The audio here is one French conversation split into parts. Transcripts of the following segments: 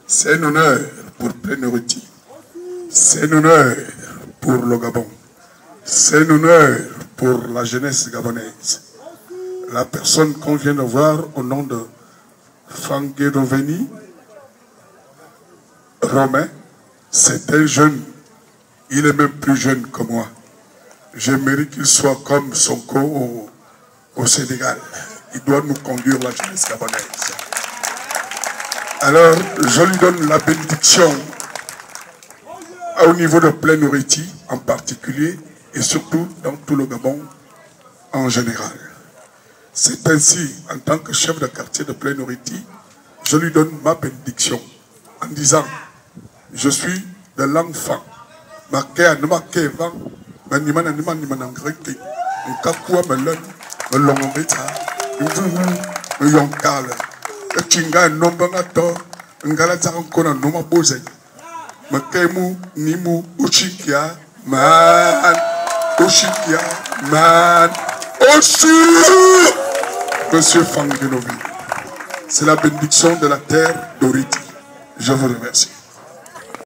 C'est un honneur pour Plénoriti. C'est un honneur pour le Gabon. C'est un honneur pour la jeunesse gabonaise. La personne qu'on vient de voir au nom de Fanguedoveni, Romain, c'est un jeune. Il est même plus jeune que moi. J'aimerais qu'il soit comme Sonko au Sénégal. Il doit nous conduire la jeunesse gabonaise. Alors, je lui donne la bénédiction au niveau de Plénoriti en particulier et surtout dans tout le Gabon en général. C'est ainsi, en tant que chef de quartier de Plénoriti, je lui donne ma bénédiction en disant, je suis de l'enfant. Makemu Nimu Oshikia man Oshikia man Oshi Monsieur Fanguenovi. C'est la bénédiction de la terre d'Oriti. Je vous remercie.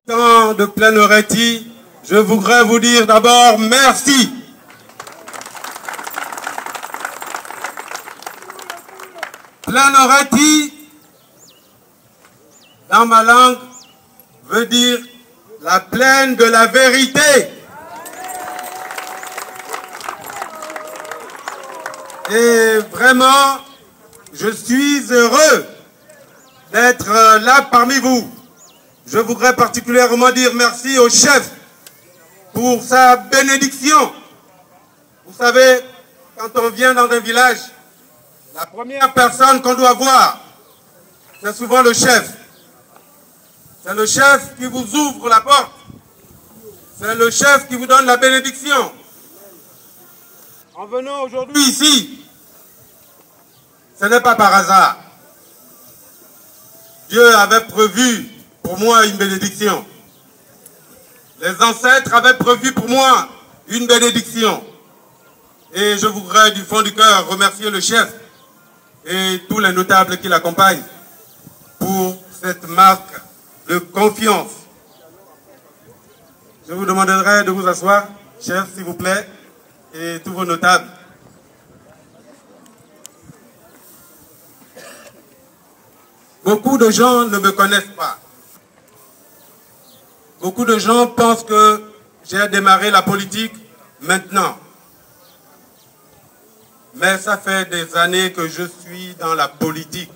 Dans de Plénoriti, je voudrais vous dire d'abord merci. Plénoriti, dans ma langue, veut dire la plaine de la vérité. Et vraiment, je suis heureux d'être là parmi vous. Je voudrais particulièrement dire merci au chef pour sa bénédiction. Vous savez, quand on vient dans un village, la première personne qu'on doit voir, c'est souvent le chef. C'est le chef qui vous ouvre la porte. C'est le chef qui vous donne la bénédiction. En venant aujourd'hui ici, ce n'est pas par hasard. Dieu avait prévu pour moi une bénédiction. Les ancêtres avaient prévu pour moi une bénédiction. Et je voudrais du fond du cœur remercier le chef et tous les notables qui l'accompagnent pour cette marque de confiance. Je vous demanderai de vous asseoir, chef, s'il vous plaît, et tous vos notables. Beaucoup de gens ne me connaissent pas. Beaucoup de gens pensent que j'ai démarré la politique maintenant. Mais ça fait des années que je suis dans la politique.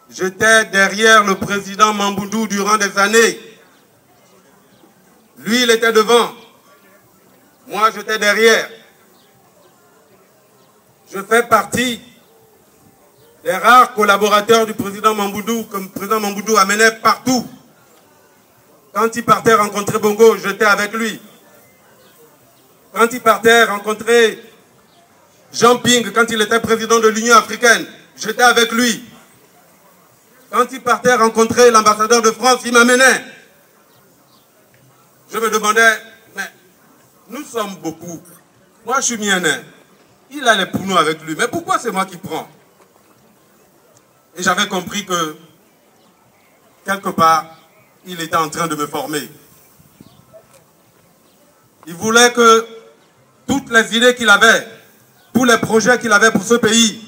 J'étais derrière le président Mamboundou durant des années. Lui, il était devant. Moi, j'étais derrière. Je fais partie des rares collaborateurs du président Mamboundou que le président Mamboundou amenait partout. Quand il partait rencontrer Bongo, j'étais avec lui. Quand il partait rencontrer Jean Ping, quand il était président de l'Union africaine, j'étais avec lui. Quand il partait rencontrer l'ambassadeur de France, il m'amenait. Je me demandais, mais nous sommes beaucoup. Moi, je suis Mienais. Il a les poumons avec lui. Mais pourquoi c'est moi qui prends? Et j'avais compris que, quelque part, il était en train de me former. Il voulait que toutes les idées qu'il avait, tous les projets qu'il avait pour ce pays,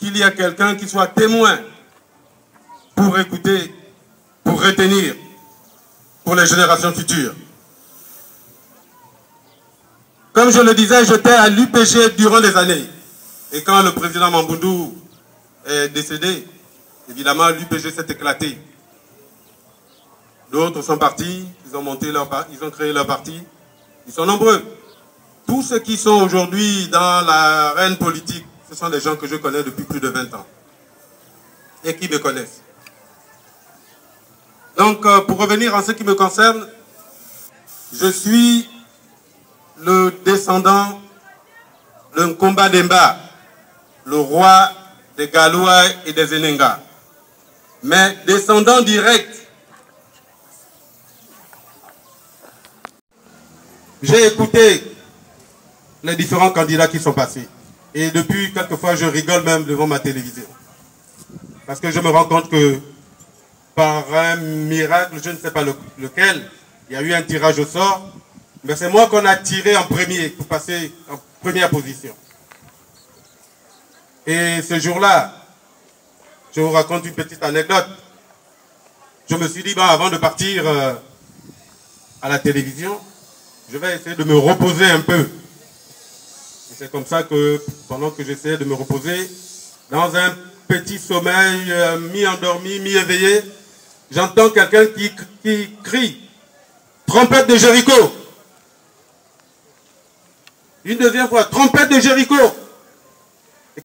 qu'il y ait quelqu'un qui soit témoin pour écouter, pour retenir, pour les générations futures. Comme je le disais, j'étais à l'UPG durant des années. Et quand le président Mamboundou est décédé, évidemment, l'UPG s'est éclaté. D'autres sont partis, ils ont créé leur parti. Ils sont nombreux. Tous ceux qui sont aujourd'hui dans l'arène politique, ce sont des gens que je connais depuis plus de 20 ans. Et qui me connaissent. Donc, pour revenir en ce qui me concerne, je suis le descendant d'un Nkomba Demba, le roi des Galois et des Enenga. Mais descendant direct. J'ai écouté les différents candidats qui sont passés. Et depuis, quelquefois, je rigole même devant ma télévision. Parce que je me rends compte que par un miracle, je ne sais pas lequel, il y a eu un tirage au sort, mais c'est moi qu'on a tiré en premier pour passer en première position. Et ce jour-là, je vous raconte une petite anecdote. Je me suis dit, bah, avant de partir à la télévision, je vais essayer de me reposer un peu. Et c'est comme ça que, pendant que j'essayais de me reposer, dans un petit sommeil, mi-endormi, mi-éveillé, j'entends quelqu'un qui crie « Trompette de Jéricho !» Une deuxième fois « Trompette de Jéricho !»